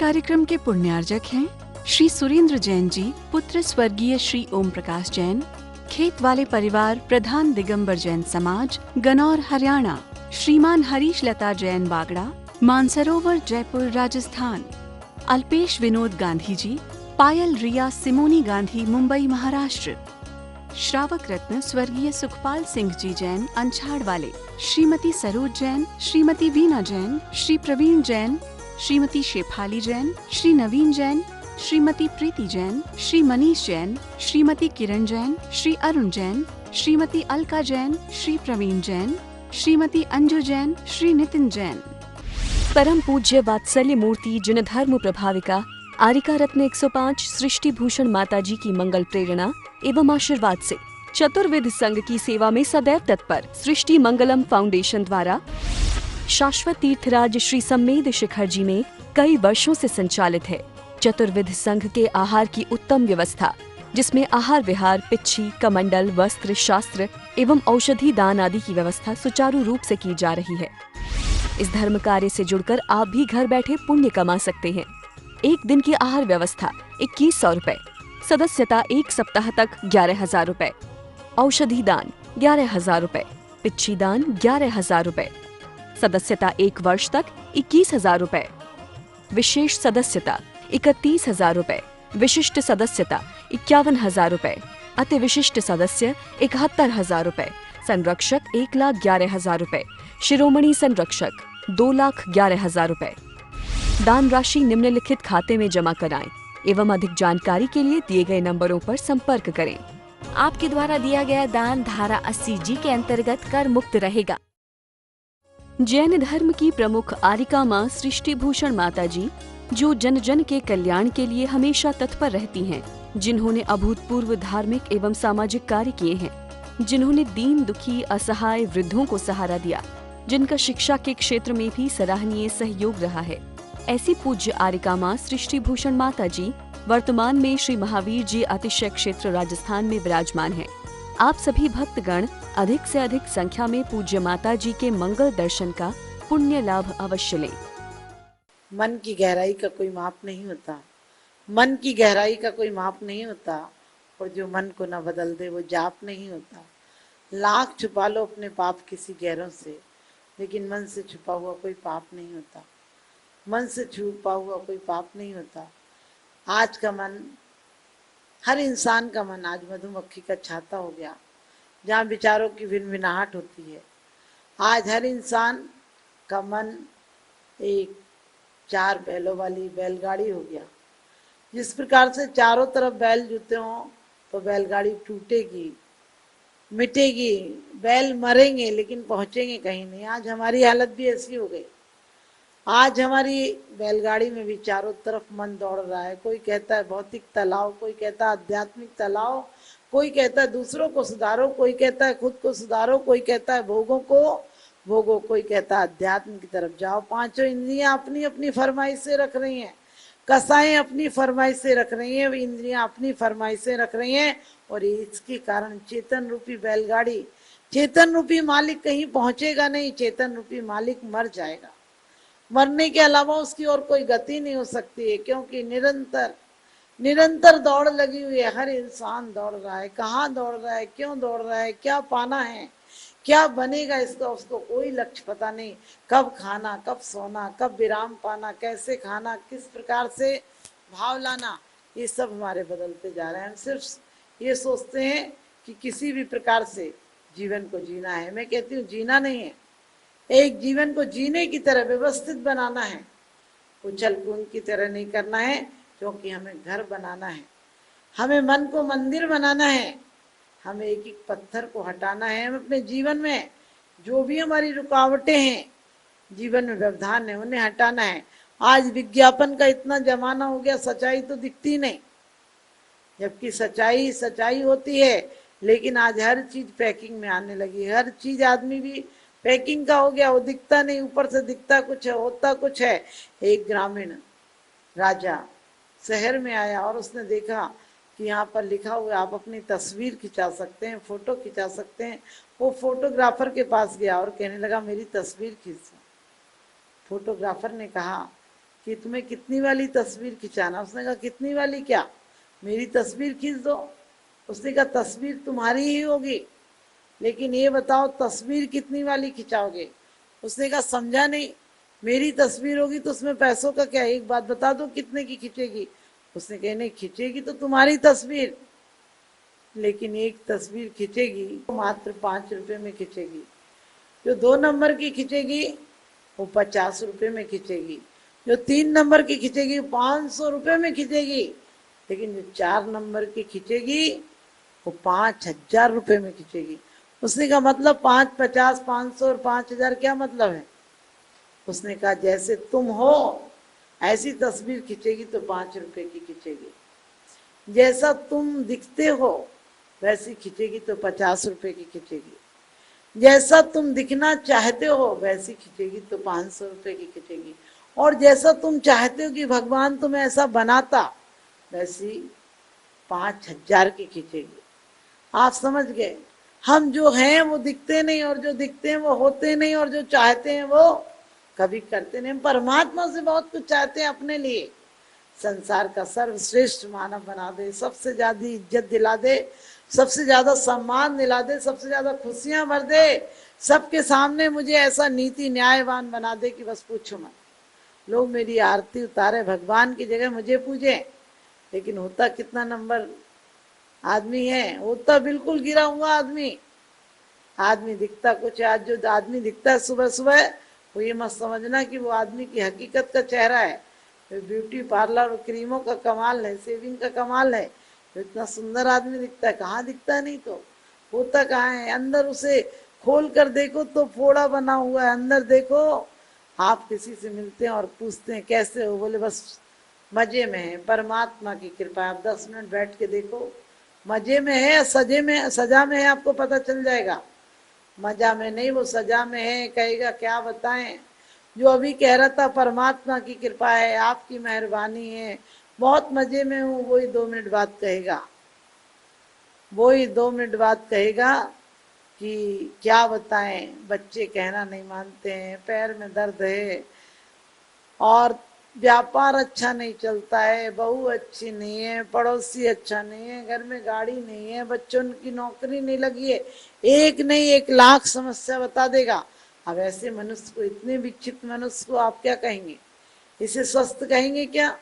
कार्यक्रम के पुण्यार्जक हैं श्री सुरेंद्र जैन जी, पुत्र स्वर्गीय श्री ओम प्रकाश जैन, खेत वाले परिवार, प्रधान दिगंबर जैन समाज, गनौर हरियाणा। श्रीमान हरीश लता जैन बागड़ा, मानसरोवर जयपुर राजस्थान। अल्पेश विनोद गांधी जी, पायल रिया सिमोनी गांधी मुंबई महाराष्ट्र। श्रावक रत्न स्वर्गीय सुखपाल सिंह जी जैन अंछाड़ वाले। श्रीमती सरोज जैन, श्रीमती वीना जैन, श्री प्रवीण जैन, श्रीमती शेफाली जैन, श्री नवीन जैन, श्रीमती प्रीति जैन, श्री मनीष जैन, श्रीमती किरण जैन, श्री अरुण जैन, श्रीमती अलका जैन, श्री प्रवीण जैन, श्रीमती अंजू जैन, श्री नितिन जैन। परम पूज्य वात्सल्य मूर्ति जिन धर्म प्रभाविका आरिका रत्न 105 सृष्टि भूषण माताजी की मंगल प्रेरणा एवं आशीर्वाद से चतुर्विध संघ की सेवा में सदैव तत्पर सृष्टि मंगलम फाउंडेशन द्वारा शाश्वत तीर्थराज श्री सम्मेद शिखर जी में कई वर्षों से संचालित है चतुर्विध संघ के आहार की उत्तम व्यवस्था, जिसमें आहार विहार, पिच्छी, कमंडल, वस्त्र, शास्त्र एवं औषधि दान आदि की व्यवस्था सुचारू रूप से की जा रही है। इस धर्म कार्य से जुड़कर आप भी घर बैठे पुण्य कमा सकते हैं। एक दिन की आहार व्यवस्था 2100 रुपए, सदस्यता एक सप्ताह तक 11,000 रुपए, औषधि दान 11,000 रुपए, पिच्छी दान 11,000 रुपए, सदस्यता एक वर्ष तक 21,000 रुपए, विशेष सदस्यता 31,000 रुपए, विशिष्ट सदस्यता 51,000 रुपए, अति विशिष्ट सदस्य 71,000 रुपए, संरक्षक 1,11,000 रुपए, शिरोमणि संरक्षक 2,11,000 रुपए। दान राशि निम्नलिखित खाते में जमा कराएं एवं अधिक जानकारी के लिए दिए गए नंबरों पर संपर्क करें। आपके द्वारा दिया गया दान धारा 80G के अंतर्गत कर मुक्त रहेगा। जैन धर्म की प्रमुख आरिका माँ सृष्टि भूषण माता जी, जो जन जन के कल्याण के लिए हमेशा तत्पर रहती हैं, जिन्होंने अभूतपूर्व धार्मिक एवं सामाजिक कार्य किए हैं, जिन्होंने दीन दुखी असहाय वृद्धों को सहारा दिया, जिनका शिक्षा के क्षेत्र में भी सराहनीय सहयोग रहा है, ऐसी पूज्य आरिका माँ सृष्टि भूषण माता जी वर्तमान में श्री महावीर जी अतिशय क्षेत्र राजस्थान में विराजमान है। आप सभी भक्तगण अधिक से अधिक संख्या में पूज्य माता जी के मंगल दर्शन का पुण्य लाभ अवश्य लें। मन की गहराई का कोई माप नहीं होता, मन की गहराई का कोई माप नहीं होता, और जो मन को न बदल दे वो जाप नहीं होता। लाख छुपा लो अपने पाप किसी गैरों से, लेकिन मन से छुपा हुआ कोई पाप नहीं होता, मन से छुपा हुआ कोई पाप नहीं होता। आज का मन, हर इंसान का मन आज मधुमक्खी का छाता हो गया, जहाँ विचारों की भिनभिनाहट होती है। आज हर इंसान का मन एक 4 बैलों वाली बैलगाड़ी हो गया। जिस प्रकार से चारों तरफ बैल जुते हों तो बैलगाड़ी टूटेगी, मिटेगी, बैल मरेंगे लेकिन पहुंचेंगे कहीं नहीं। आज हमारी हालत भी ऐसी हो गई। आज हमारी बैलगाड़ी में भी चारों तरफ मन दौड़ रहा है। कोई कहता है भौतिक तलाव, कोई कहता है आध्यात्मिक तलाव, कोई कहता है दूसरों को सुधारो, कोई कहता है खुद को सुधारो, कोई कहता है भोगों को भोगो, कोई कहता है अध्यात्म की तरफ जाओ। पांचों इंद्रियां अपनी अपनी फरमाइशें रख रही हैं, कसाएं अपनी फरमाइशें रख रही हैं, इंद्रियां अपनी फरमाइशें रख रही हैं, और इसके कारण चेतन रूपी बैलगाड़ी, चेतन रूपी मालिक कहीं पहुंचेगा नहीं। चेतन रूपी मालिक मर जाएगा। मरने के अलावा उसकी और कोई गति नहीं हो सकती है, क्योंकि निरंतर निरंतर दौड़ लगी हुई है। हर इंसान दौड़ रहा है। कहाँ दौड़ रहा है, क्यों दौड़ रहा है, क्या पाना है, क्या बनेगा, इसका उसको कोई लक्ष्य पता नहीं। कब खाना, कब सोना, कब विराम पाना, कैसे खाना, किस प्रकार से भाव लाना, ये सब हमारे बदलते जा रहे हैं। हम सिर्फ ये सोचते हैं कि किसी भी प्रकार से जीवन को जीना है। मैं कहती हूँ जीना नहीं है, एक जीवन को जीने की तरह व्यवस्थित बनाना है। उछल कूद की तरह नहीं करना है, क्योंकि हमें घर बनाना है, हमें मन को मंदिर बनाना है, हमें एक एक पत्थर को हटाना है। हमें अपने जीवन में जो भी हमारी रुकावटें हैं, जीवन में व्यवधान है, उन्हें हटाना है। आज विज्ञापन का इतना जमाना हो गया, सच्चाई तो दिखती नहीं, जबकि सच्चाई सच्चाई होती है। लेकिन आज हर चीज पैकिंग में आने लगी है। हर चीज आदमी भी पैकिंग का हो गया, वो दिखता नहीं, ऊपर से दिखता कुछ है, होता कुछ है। एक ग्रामीण राजा शहर में आया और उसने देखा कि यहाँ पर लिखा हुआ आप अपनी तस्वीर खिंचा सकते हैं, फोटो खिंचा सकते हैं। वो फोटोग्राफर के पास गया और कहने लगा मेरी तस्वीर खींचो। फोटोग्राफर ने कहा कि तुम्हें कितनी वाली तस्वीर खिंचाना। उसने कहा कितनी वाली क्या, मेरी तस्वीर खींच दो। उसने कहा तस्वीर तुम्हारी ही होगी, लेकिन ये बताओ तस्वीर कितनी वाली खिंचाओगे। उसने कहा समझा नहीं, मेरी तस्वीर होगी तो उसमें पैसों का क्या, एक बात बता दो कितने की खिंचेगी। उसने कहा नहीं, खिंचेगी तो तुम्हारी तस्वीर, लेकिन एक तस्वीर खिंचेगी तो मात्र 5 रुपए में खिंचेगी। जो 2 नंबर की खिंचेगी वो 50 रुपए में खिंचेगी। जो 3 नंबर की खिंचेगी 500 रुपए में खिंचेगी। लेकिन जो 4 नंबर की खिंचेगी वो 5000 रुपए में खिंचेगी। उसने कहा मतलब 5, 50, 500 और 5000 क्या मतलब है। उसने कहा जैसे तुम हो ऐसी तस्वीर खिंचेगी तो 5 रुपए की खिंचेगी, जैसा तुम दिखते हो वैसी खिंचेगी तो 50 रुपए की खिंचेगी, जैसा तुम दिखना चाहते हो वैसी खिंचेगी तो 500 रुपए की खिंचेगी, और जैसा तुम चाहते हो कि भगवान तुम्हें ऐसा बनाता वैसी 5000 की खिंचेगी। आप समझ गए, हम जो हैं वो दिखते नहीं, और जो दिखते हैं वो होते नहीं, और जो चाहते हैं वो कभी करते नहीं। हम परमात्मा से बहुत कुछ चाहते हैं अपने लिए, संसार का सर्वश्रेष्ठ मानव बना दे, सबसे ज्यादा इज्जत दिला दे, सबसे ज्यादा सम्मान दिला दे, सबसे ज्यादा खुशियां भर दे, सबके सामने मुझे ऐसा नीति न्यायवान बना दे कि बस पूछो मत, लोग मेरी आरती उतारे, भगवान की जगह मुझे पूजे। लेकिन होता कितना नंबर आदमी है, होता बिल्कुल गिरा हुआ आदमी। आदमी दिखता कुछ है, आज जो आदमी दिखता है सुबह सुबह, वो ये मत समझना कि वो आदमी की हकीकत का चेहरा है। ब्यूटी पार्लर और क्रीमों का कमाल है, सेविंग का कमाल है, तो इतना सुंदर आदमी दिखता है, कहाँ दिखता है, नहीं तो होता कहाँ है। अंदर उसे खोल कर देखो तो फोड़ा बना हुआ है, अंदर देखो। आप किसी से मिलते हैं और पूछते हैं कैसे हो, बोले बस मजे में है, परमात्मा की कृपा। आप 10 मिनट बैठ के देखो, मजे में है सजे में, सजा में है, आपको पता चल जाएगा। मजा में नहीं, वो सजा में है, कहेगा क्या बताएं। जो अभी कह रहा था परमात्मा की कृपा है, आपकी मेहरबानी है, बहुत मजे में हूँ, वही 2 मिनट बाद कहेगा, वही 2 मिनट बाद कहेगा कि क्या बताएं, बच्चे कहना नहीं मानते हैं, पैर में दर्द है, और व्यापार अच्छा नहीं चलता है, बहू अच्छी नहीं है, पड़ोसी अच्छा नहीं है, घर में गाड़ी नहीं है, बच्चों की नौकरी नहीं लगी है, एक नहीं 1,00,000 समस्या बता देगा। अब ऐसे मनुष्य को, इतने विक्षिप्त मनुष्य को आप क्या कहेंगे, इसे स्वस्थ कहेंगे क्या।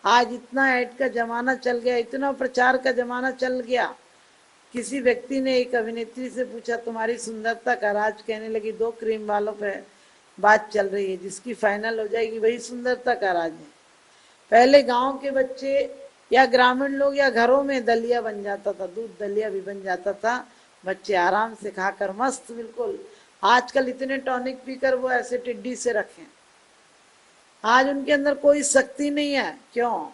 आज इतना ऐड का जमाना चल गया, इतना प्रचार का जमाना चल गया। किसी व्यक्ति ने एक अभिनेत्री से पूछा तुम्हारी सुंदरता का राज, कहने लगी 2 क्रीम वालों पे बात चल रही है, जिसकी फाइनल हो जाएगी वही सुंदरता का राज है। पहले गांव के बच्चे या ग्रामीण लोग या घरों में दलिया बन जाता था, दूध दलिया भी बन जाता था, बच्चे आराम से खाकर मस्त बिल्कुल। आजकल इतने टॉनिक पीकर वो ऐसे टिड्डी से रखें, आज उनके अंदर कोई शक्ति नहीं है। क्यों?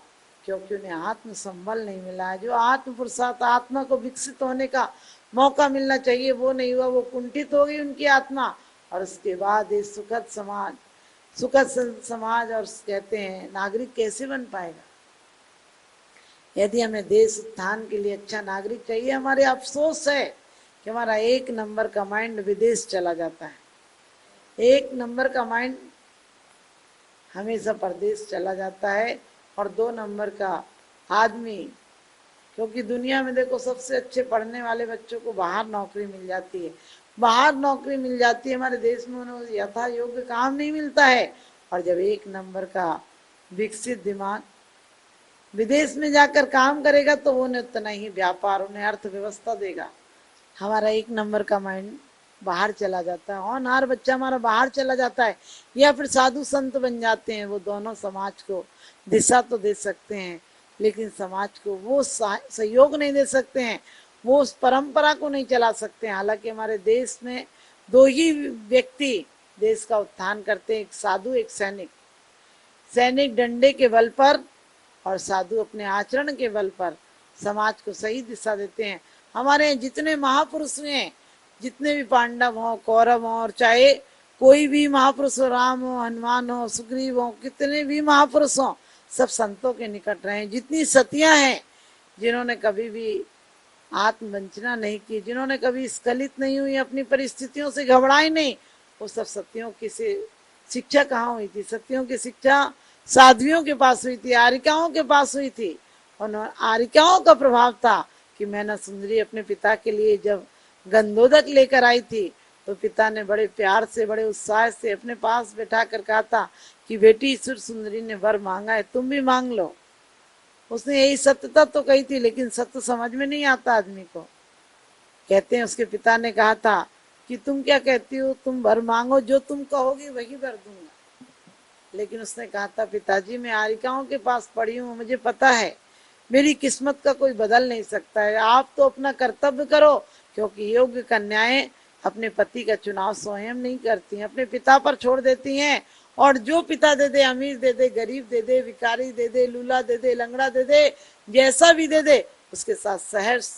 क्योंकि उन्हें आत्म संबल नहीं मिला है। जो आत्म पुरुषार्थ, आत्मा को विकसित होने का मौका मिलना चाहिए, वो नहीं हुआ, वो कुंठित हो गई उनकी आत्मा। और उसके बाद ये सुखद समाज, सुखद समाज और कहते हैं नागरिक कैसे बन पाएगा। यदि हमें देश उत्थान के लिए अच्छा नागरिक चाहिए, हमारे अफसोस है कि हमारा 1 नंबर का माइंड विदेश चला जाता है, 1 नंबर का माइंड हमेशा परदेश चला जाता है, और 2 नंबर का आदमी, क्योंकि दुनिया में देखो सबसे अच्छे पढ़ने वाले बच्चों को बाहर नौकरी मिल जाती है, बाहर नौकरी मिल जाती है, हमारे देश में उन्हें यथा योग्य काम नहीं मिलता है। और जब 1 नंबर का विकसित दिमाग विदेश में जाकर काम करेगा तो वो उन्हें उतना ही व्यापार, उन्हें अर्थव्यवस्था देगा। हमारा 1 नंबर का माइंड बाहर चला जाता है, होनहार बच्चा हमारा बाहर चला जाता है, या फिर साधु संत बन जाते हैं। वो दोनों समाज को दिशा तो दे सकते हैं, लेकिन समाज को वो सहयोग नहीं दे सकते हैं, वो उस परंपरा को नहीं चला सकते हैं। हालांकि हमारे देश में 2 ही व्यक्ति देश का उत्थान करते हैं, एक साधु एक सैनिक। सैनिक डंडे के बल पर और साधु अपने आचरण के बल पर समाज को सही दिशा देते हैं। हमारे जितने महापुरुष हैं, जितने भी पांडव हों, कौरव हों, और चाहे कोई भी महापुरुष हो, राम हो, हनुमान हो, सुग्रीव हो, कितने भी महापुरुष हों, सब संतों के निकट रहे। जितनी सतियां हैं जिन्होंने कभी भी आत्मवंचना नहीं की, जिन्होंने कभी स्खलित नहीं हुई, अपनी परिस्थितियों से घबराई नहीं, वो सब सतियों की से शिक्षा कहाँ हुई थी। सतियों की शिक्षा साध्वियों के पास हुई थी, आरिकाओं के पास हुई थी। और आरिकाओं का प्रभाव था कि मैना सुंदरी अपने पिता के लिए जब गंधोदक लेकर आई थी तो पिता ने बड़े प्यार से, बड़े उत्साह से अपने पास बैठा कर कहा था कि बेटी सुर सुंदरी ने वर मांगा है, तुम भी मांग लो। उसने यही सत्यता तो कही थी, लेकिन सत्य समझ में नहीं आता आदमी को। कहते हैं उसके पिता ने कहा था कि तुम क्या कहती हो, तुम वर मांगो, जो तुम कहोगी वही वर दूंगा। लेकिन उसने कहा था पिताजी मैं आरिकाओं के पास पड़ी हूँ, मुझे पता है मेरी किस्मत का कोई बदल नहीं सकता है, आप तो अपना कर्तव्य करो, क्योंकि योग्य कन्याएं अपने पति का चुनाव स्वयं नहीं करती हैं, अपने पिता पर छोड़ देती हैं। और जो पिता दे दे, अमीर दे दे, गरीब दे दे, भिखारी दे दे, लूला दे दे, लंगड़ा दे दे, जैसा भी दे दे, उसके साथ सहर्ष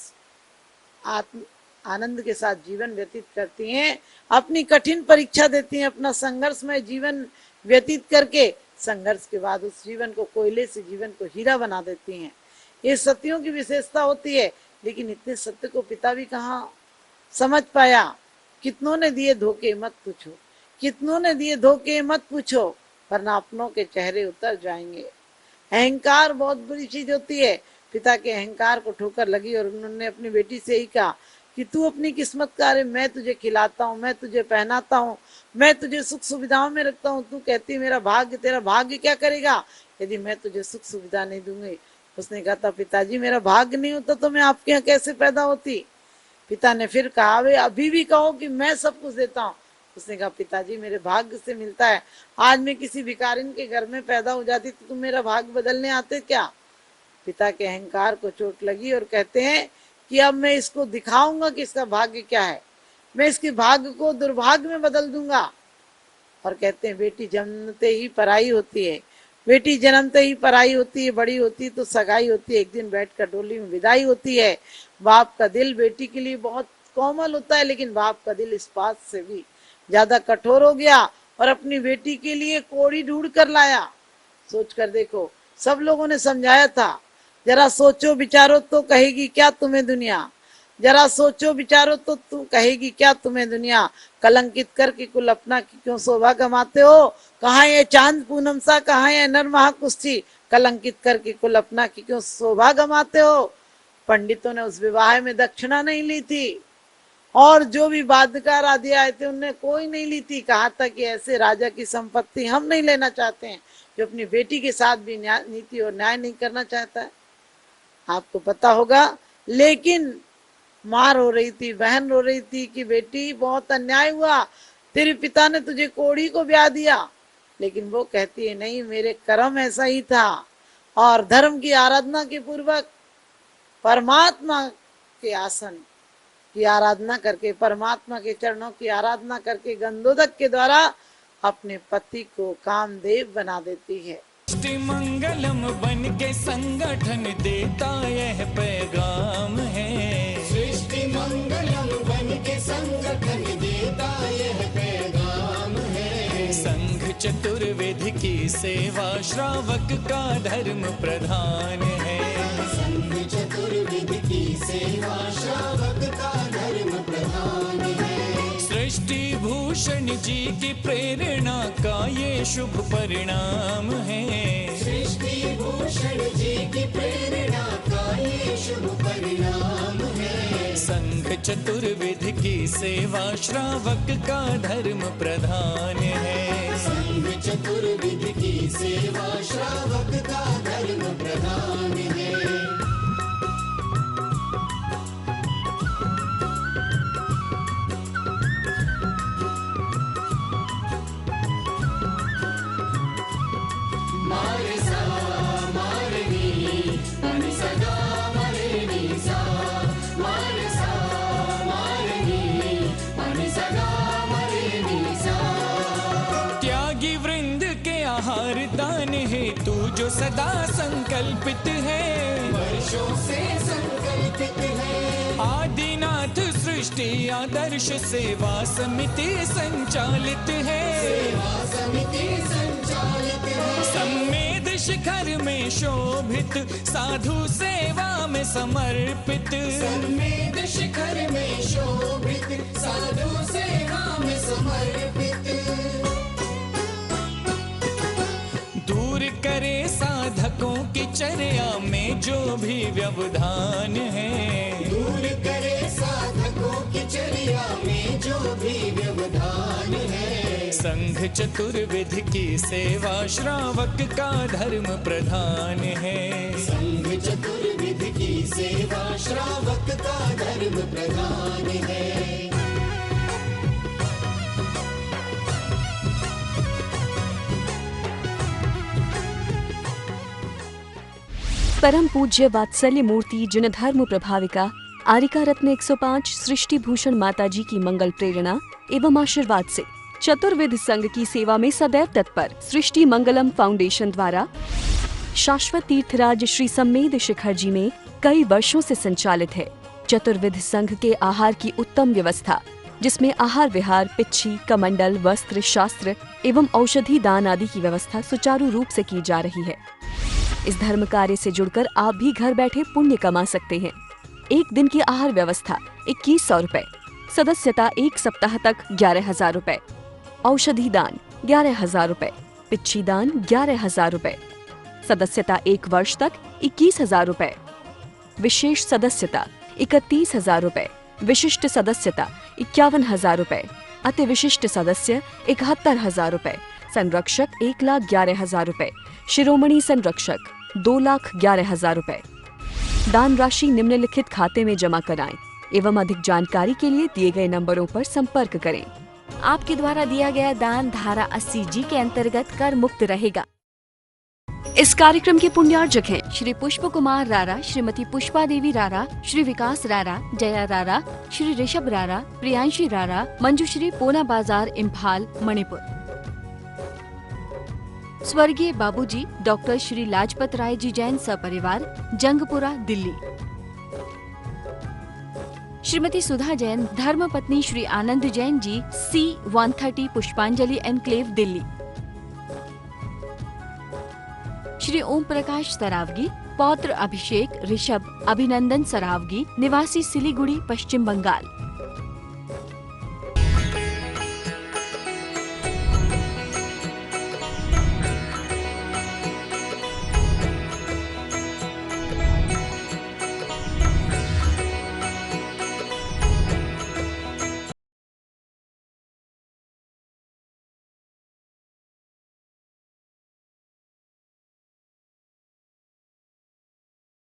आत्म आनंद के साथ जीवन व्यतीत करती हैं, अपनी कठिन परीक्षा देती हैं, अपना संघर्षमय जीवन व्यतीत करके संघर्ष के बाद उस जीवन को कोयले से जीवन को हीरा बना देती हैं। ये सत्यों की विशेषता होती है। लेकिन इतने सत्य को पिता भी कहाँ समझ पाया। कितनों ने दिए धोखे मत पूछो, कितनों ने दिए धोखे मत पूछो, वरना अपनों के चेहरे उतर जाएंगे। अहंकार बहुत बुरी चीज होती है। पिता के अहंकार को ठोकर लगी और उन्होंने अपनी बेटी से ही कहा कि तू अपनी किस्मत का है, मैं तुझे खिलाता हूँ, मैं तुझे पहनाता हूँ, मैं तुझे सुख सुविधाओं में रखता हूँ, तू कहती मेरा भाग्य, तेरा भाग्य क्या करेगा यदि मैं तुझे सुख सुविधा नहीं दूंगी। उसने कहा था पिताजी मेरा भाग्य नहीं होता तो मैं आपके यहाँ कैसे पैदा होती। पिता ने फिर कहा वे अभी भी कहो कि मैं सब कुछ देता हूँ। उसने कहा पिताजी मेरे भाग्य से मिलता है, आज मैं किसी भिखारिन के घर में पैदा हो जाती तो तुम मेरा भाग्य बदलने आते क्या। पिता के अहंकार को चोट लगी और कहते हैं कि अब मैं इसको दिखाऊंगा कि इसका भाग्य क्या है, मैं इसके भाग्य को दुर्भाग्य में बदल दूंगा। और कहते हैं बेटी जन्मते ही पराई होती है, बेटी जन्मते ही पराई होती है, बड़ी होती है तो सगाई होती है, एक दिन बैठकर डोली में विदाई होती है। बाप का दिल बेटी के लिए बहुत कोमल होता है, लेकिन बाप का दिल इस बात से भी ज्यादा कठोर हो गया और अपनी बेटी के लिए कोड़ी ढूंढ कर लाया। सोच कर देखो, सब लोगों ने समझाया था जरा सोचो विचारो तो कहेगी क्या तुम्हें दुनिया, जरा सोचो विचारो तो तू कहेगी क्या तुम्हें दुनिया, कलंकित करके कुल अपना की क्यों शोभा गमाते हो, कहाँ ये चांद पूनम सा, कहाँ ये नर महाकुष्ठी, कलंकित करके कुल अपना की क्यों शोभा गमाते हो। पंडितों ने उस विवाह में दक्षिणा नहीं ली थी और जो भी वाद्यकार आदि आए थे उनने कोई नहीं ली थी। कहा था कि ऐसे राजा की संपत्ति हम नहीं लेना चाहते हैं जो अपनी बेटी के साथ भी नीति और न्याय नहीं करना चाहता है। आपको पता होगा, लेकिन मार हो रही थी, बहन रो रही थी कि बेटी बहुत अन्याय हुआ, तेरे पिता ने तुझे कोड़ी को ब्याह दिया। लेकिन वो कहती है नहीं, मेरे कर्म ऐसा ही था। और धर्म की आराधना के पूर्वक परमात्मा के आसन की आराधना करके, परमात्मा के चरणों की आराधना करके गंधोदक के द्वारा अपने पति को कामदेव बना देती है। सृष्टि मंगलम बन के संगठन देता यह पैगाम है, सृष्टि मंगलम बन के संगठन देता यह पैगाम है। संघ चतुर्वेद की सेवा श्रावक का धर्म प्रधान है, संघ चतुर्वेद की सेवा श्रावक का धर्म प्रधान है। सृष्टि भूषण जी की प्रेरणा का ये शुभ परिणाम है, सृष्टि भूषण जी की प्रेरणा का ये शुभ परिणाम है। संघ चतुर्वेद की सेवा श्रावक का धर्म प्रधान है, संघ चतुर्वेद की सेवा श्रावक का धर्म प्रधान है। त्यागी वृंद के आहार दान है तू जो सदा संकल्पित है, वर्षों से संकल्पित है। आदिनाथ सृष्टि आदर्श सेवा समिति संचालित है, सेवा समिति संचालित है। सम्मेद शिखर में शोभित साधु सेवा में समर्पित, सम्मेद शिखर में शोभित साधु सेवा में समर्पित। दूर साधकों की चर्या में जो भी व्यवधान है, दूर करे साधकों की चर्या में जो भी व्यवधान है। संघ चतुर्विध की सेवा श्रावक का धर्म प्रधान है, संघ चतुर्विध की सेवा श्रावक का धर्म प्रधान है। परम पूज्य वात्सल्य मूर्ति जिन धर्म प्रभाविका आरिका रत्न 105 सृष्टि भूषण माताजी की मंगल प्रेरणा एवं आशीर्वाद से चतुर्विध संघ की सेवा में सदैव तत्पर सृष्टि मंगलम फाउंडेशन द्वारा शाश्वत तीर्थराज श्री सम्मेद शिखर जी में कई वर्षों से संचालित है चतुर्विध संघ के आहार की उत्तम व्यवस्था, जिसमें आहार विहार, पिच्छी, कमंडल, वस्त्र, शास्त्र एवं औषधि दान आदि की व्यवस्था सुचारू रूप से की जा रही है। इस धर्म कार्य से जुड़कर आप भी घर बैठे पुण्य कमा सकते हैं। एक दिन की आहार व्यवस्था 2100 रुपए, सदस्यता 1 सप्ताह तक 11,000 रुपए, औषधि दान 11,000 रुपए, पिच्छी दान 11,000 रुपए, सदस्यता 1 वर्ष तक 21,000 रुपए, विशेष सदस्यता 31,000 रुपए, विशिष्ट सदस्यता 51,000 रुपए, अति विशिष्ट सदस्य 71,000 रुपए, संरक्षक 1,11,000 रुपए, शिरोमणि संरक्षक 2,11,000 रुपए। दान राशि निम्नलिखित खाते में जमा कराएं एवं अधिक जानकारी के लिए दिए गए नंबरों पर संपर्क करें। आपके द्वारा दिया गया दान धारा 80G के अंतर्गत कर मुक्त रहेगा। इस कार्यक्रम के पुण्यार्जक हैं श्री पुष्प कुमार रारा, श्रीमती पुष्पा देवी रारा, श्री विकास रारा, जया रारा, श्री ऋषभ रारा, प्रियांशी रारा, मंजुश्री, पूना बाजार, इम्फाल, मणिपुर। स्वर्गीय बाबूजी डॉक्टर श्री लाजपत राय जी जैन सपरिवार, जंगपुरा, दिल्ली। श्रीमती सुधा जैन, धर्मपत्नी श्री आनंद जैन जी, C130 पुष्पांजलि एनक्लेव, दिल्ली। श्री ओम प्रकाश सरावगी, पौत्र अभिषेक ऋषभ अभिनंदन सरावगी, निवासी सिलीगुड़ी, पश्चिम बंगाल।